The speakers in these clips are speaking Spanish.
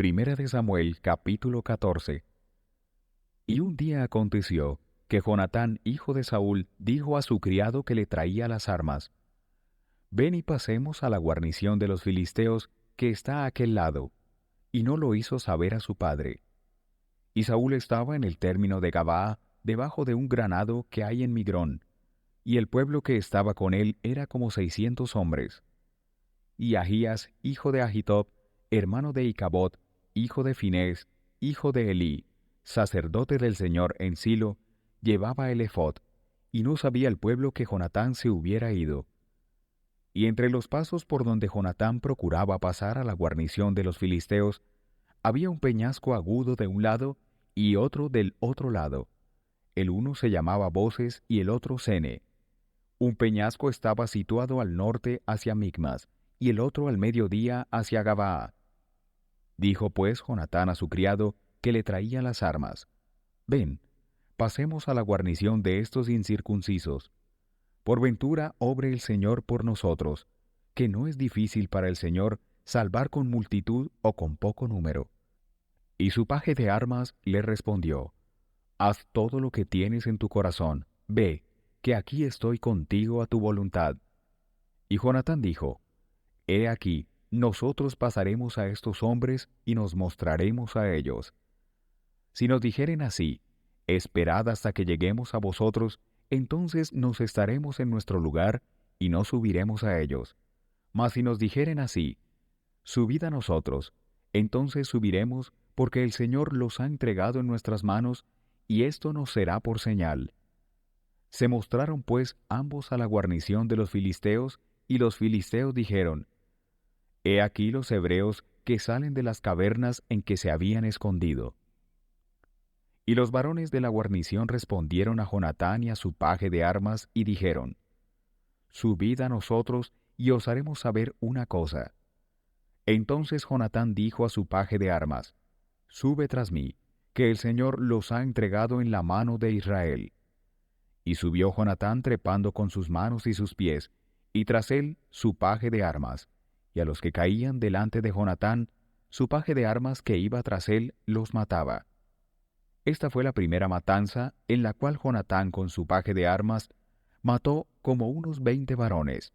Primera de Samuel, capítulo 14. Y un día aconteció que Jonatán, hijo de Saúl, dijo a su criado que le traía las armas: Ven y pasemos a la guarnición de los filisteos que está a aquel lado. Y no lo hizo saber a su padre. Y Saúl estaba en el término de Gabaa, debajo de un granado que hay en Migrón, y el pueblo que estaba con él era como 600 hombres. Y Ahías, hijo de Ahitob, hermano de Icabod, hijo de Finés, hijo de Elí, sacerdote del Señor en Silo, llevaba el ephod, y no sabía el pueblo que Jonatán se hubiera ido. Y entre los pasos por donde Jonatán procuraba pasar a la guarnición de los filisteos, había un peñasco agudo de un lado y otro del otro lado. El uno se llamaba Boses y el otro Sene. Un peñasco estaba situado al norte hacia Micmas, y el otro al mediodía hacia Gabaa. Dijo pues Jonatán a su criado, que le traía las armas: Ven, pasemos a la guarnición de estos incircuncisos. Por ventura obre el Señor por nosotros, que no es difícil para el Señor salvar con multitud o con poco número. Y su paje de armas le respondió: Haz todo lo que tienes en tu corazón, ve, que aquí estoy contigo a tu voluntad. Y Jonatán dijo: He aquí, nosotros pasaremos a estos hombres y nos mostraremos a ellos. Si nos dijeren así: Esperad hasta que lleguemos a vosotros, entonces nos estaremos en nuestro lugar y no subiremos a ellos. Mas si nos dijeren así: Subid a nosotros, entonces subiremos, porque el Señor los ha entregado en nuestras manos, y esto nos será por señal. Se mostraron pues ambos a la guarnición de los filisteos, y los filisteos dijeron: He aquí los hebreos que salen de las cavernas en que se habían escondido. Y los varones de la guarnición respondieron a Jonatán y a su paje de armas, y dijeron: Subid a nosotros, y os haremos saber una cosa. Entonces Jonatán dijo a su paje de armas: Sube tras mí, que el Señor los ha entregado en la mano de Israel. Y subió Jonatán trepando con sus manos y sus pies, y tras él su paje de armas. Y a los que caían delante de Jonatán, su paje de armas que iba tras él los mataba. Esta fue la primera matanza en la cual Jonatán con su paje de armas mató como unos 20 varones,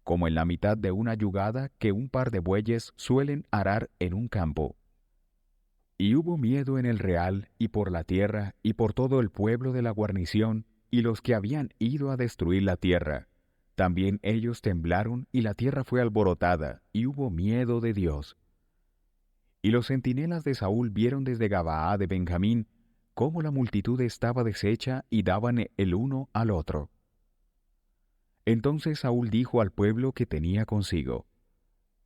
como en la mitad de una yugada que un par de bueyes suelen arar en un campo. Y hubo miedo en el real, y por la tierra, y por todo el pueblo de la guarnición, y los que habían ido a destruir la tierra. También ellos temblaron, y la tierra fue alborotada, y hubo miedo de Dios. Y los centinelas de Saúl vieron desde Gabaa de Benjamín cómo la multitud estaba deshecha, y daban el uno al otro. Entonces Saúl dijo al pueblo que tenía consigo: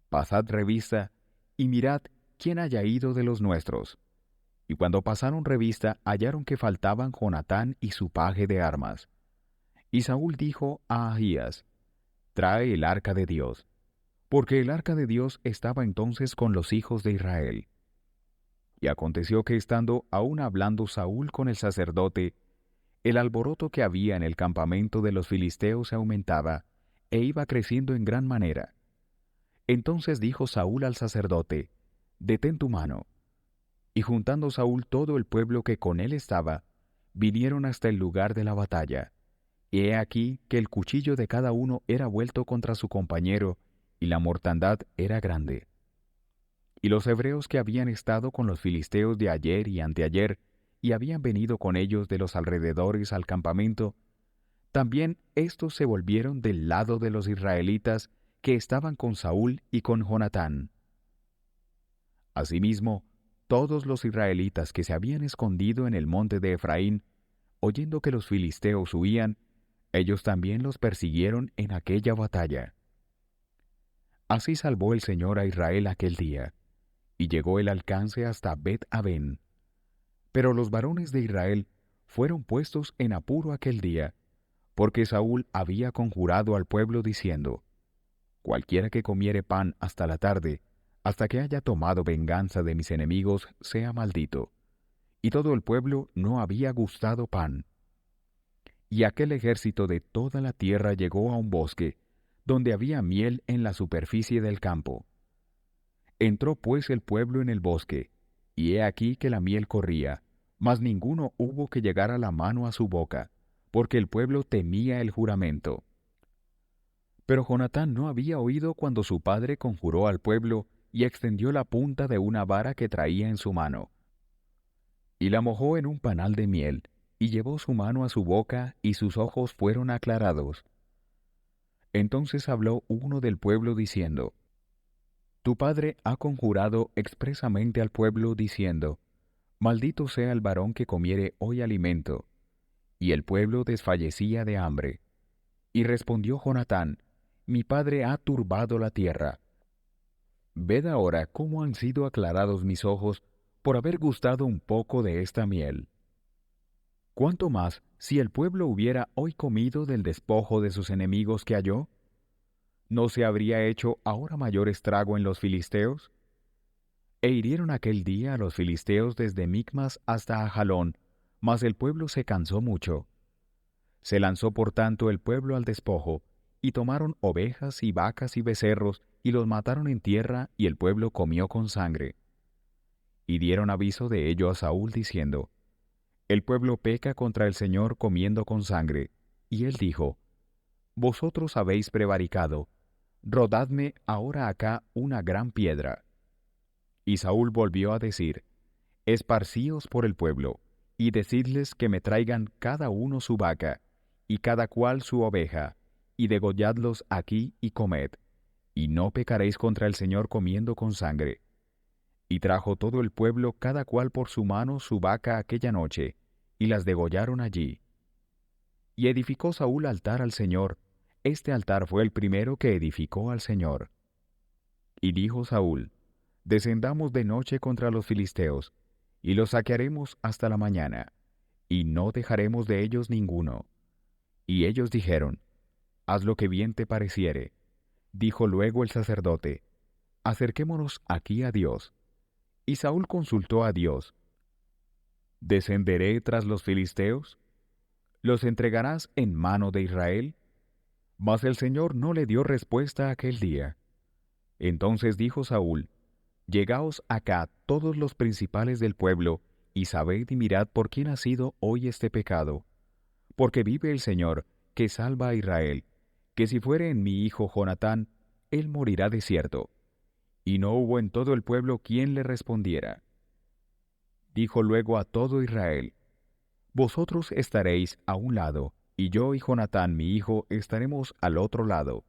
Pasad revista, y mirad quién haya ido de los nuestros. Y cuando pasaron revista, hallaron que faltaban Jonatán y su paje de armas. Y Saúl dijo a Ahías: Trae el arca de Dios, porque el arca de Dios estaba entonces con los hijos de Israel. Y aconteció que estando aún hablando Saúl con el sacerdote, el alboroto que había en el campamento de los filisteos se aumentaba, e iba creciendo en gran manera. Entonces dijo Saúl al sacerdote: Detén tu mano. Y juntando Saúl todo el pueblo que con él estaba, vinieron hasta el lugar de la batalla. Y he aquí que el cuchillo de cada uno era vuelto contra su compañero, y la mortandad era grande. Y los hebreos que habían estado con los filisteos de ayer y anteayer, y habían venido con ellos de los alrededores al campamento, también éstos se volvieron del lado de los israelitas que estaban con Saúl y con Jonatán. Asimismo, todos los israelitas que se habían escondido en el monte de Efraín, oyendo que los filisteos huían, ellos también los persiguieron en aquella batalla. Así salvó el Señor a Israel aquel día, y llegó el alcance hasta Bet-Aven. Pero los varones de Israel fueron puestos en apuro aquel día, porque Saúl había conjurado al pueblo diciendo: Cualquiera que comiere pan hasta la tarde, hasta que haya tomado venganza de mis enemigos, sea maldito. Y todo el pueblo no había gustado pan. Y aquel ejército de toda la tierra llegó a un bosque, donde había miel en la superficie del campo. Entró pues el pueblo en el bosque, y he aquí que la miel corría, mas ninguno hubo que llegara la mano a su boca, porque el pueblo temía el juramento. Pero Jonatán no había oído cuando su padre conjuró al pueblo y extendió la punta de una vara que traía en su mano, y la mojó en un panal de miel, y llevó su mano a su boca, y sus ojos fueron aclarados. Entonces habló uno del pueblo diciendo: Tu padre ha conjurado expresamente al pueblo diciendo: Maldito sea el varón que comiere hoy alimento. Y el pueblo desfallecía de hambre. Y respondió Jonatán: Mi padre ha turbado la tierra. Ved ahora cómo han sido aclarados mis ojos por haber gustado un poco de esta miel. ¿Cuánto más si el pueblo hubiera hoy comido del despojo de sus enemigos que halló? ¿No se habría hecho ahora mayor estrago en los filisteos? E hirieron aquel día a los filisteos desde Micmas hasta Ajalón, mas el pueblo se cansó mucho. Se lanzó por tanto el pueblo al despojo, y tomaron ovejas y vacas y becerros, y los mataron en tierra, y el pueblo comió con sangre. Y dieron aviso de ello a Saúl, diciendo: El pueblo peca contra el Señor comiendo con sangre. Y él dijo: Vosotros habéis prevaricado, rodadme ahora acá una gran piedra. Y Saúl volvió a decir: Esparcíos por el pueblo, y decidles que me traigan cada uno su vaca, y cada cual su oveja, y degolladlos aquí y comed, y no pecaréis contra el Señor comiendo con sangre. Y trajo todo el pueblo cada cual por su mano su vaca aquella noche, y las degollaron allí. Y edificó Saúl altar al Señor. Este altar fue el primero que edificó al Señor. Y dijo Saúl: Descendamos de noche contra los filisteos, y los saquearemos hasta la mañana, y no dejaremos de ellos ninguno. Y ellos dijeron: Haz lo que bien te pareciere. Dijo luego el sacerdote: Acerquémonos aquí a Dios. Y Saúl consultó a Dios: ¿Descenderé tras los filisteos? ¿Los entregarás en mano de Israel? Mas el Señor no le dio respuesta aquel día. Entonces dijo Saúl: Llegaos acá todos los principales del pueblo, y sabed y mirad por quién ha sido hoy este pecado. Porque vive el Señor, que salva a Israel, que si fuere en mi hijo Jonatán, él morirá de cierto. Y no hubo en todo el pueblo quien le respondiera. Dijo luego a todo Israel: Vosotros estaréis a un lado, y yo y Jonatán mi hijo estaremos al otro lado.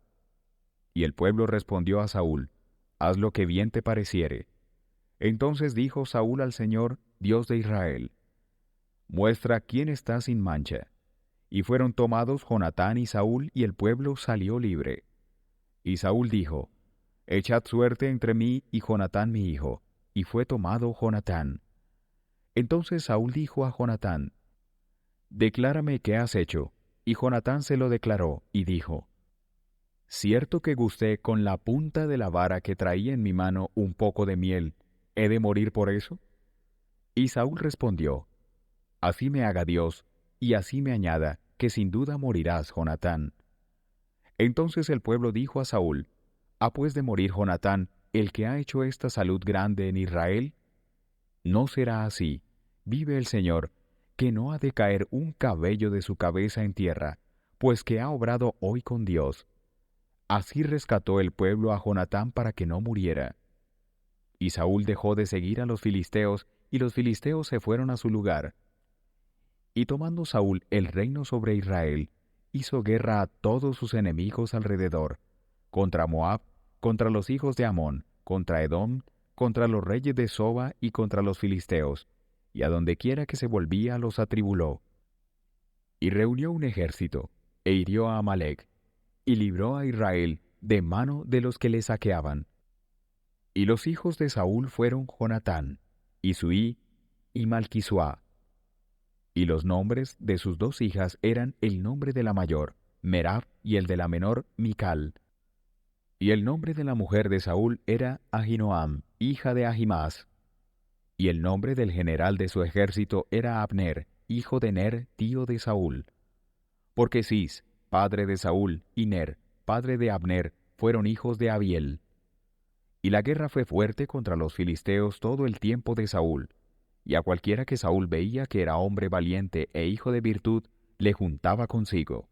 Y el pueblo respondió a Saúl: Haz lo que bien te pareciere. Entonces dijo Saúl al Señor, Dios de Israel: Muestra quién está sin mancha. Y fueron tomados Jonatán y Saúl, y el pueblo salió libre. Y Saúl dijo: Echad suerte entre mí y Jonatán mi hijo. Y fue tomado Jonatán. Entonces Saúl dijo a Jonatán: Declárame qué has hecho. Y Jonatán se lo declaró, y dijo: Cierto que gusté con la punta de la vara que traía en mi mano un poco de miel. ¿He de morir por eso? Y Saúl respondió: Así me haga Dios, y así me añada, que sin duda morirás, Jonatán. Entonces el pueblo dijo a Saúl: ¿Ha pues de morir Jonatán, el que ha hecho esta salud grande en Israel? No será así, vive el Señor, que no ha de caer un cabello de su cabeza en tierra, pues que ha obrado hoy con Dios. Así rescató el pueblo a Jonatán para que no muriera. Y Saúl dejó de seguir a los filisteos, y los filisteos se fueron a su lugar. Y tomando Saúl el reino sobre Israel, hizo guerra a todos sus enemigos alrededor, contra Moab, contra los hijos de Amón, contra Edom, contra los reyes de Soba y contra los filisteos, y a donde quiera que se volvía los atribuló. Y reunió un ejército, e hirió a Amalec, y libró a Israel de mano de los que le saqueaban. Y los hijos de Saúl fueron Jonatán, Isuí y Malquisuá. Y los nombres de sus dos hijas eran el nombre de la mayor, Merab, y el de la menor, Mical. Y el nombre de la mujer de Saúl era Ahinoam, hija de Ahimaaz. Y el nombre del general de su ejército era Abner, hijo de Ner, tío de Saúl. Porque Cis, padre de Saúl, y Ner, padre de Abner, fueron hijos de Abiel. Y la guerra fue fuerte contra los filisteos todo el tiempo de Saúl, y a cualquiera que Saúl veía que era hombre valiente e hijo de virtud, le juntaba consigo.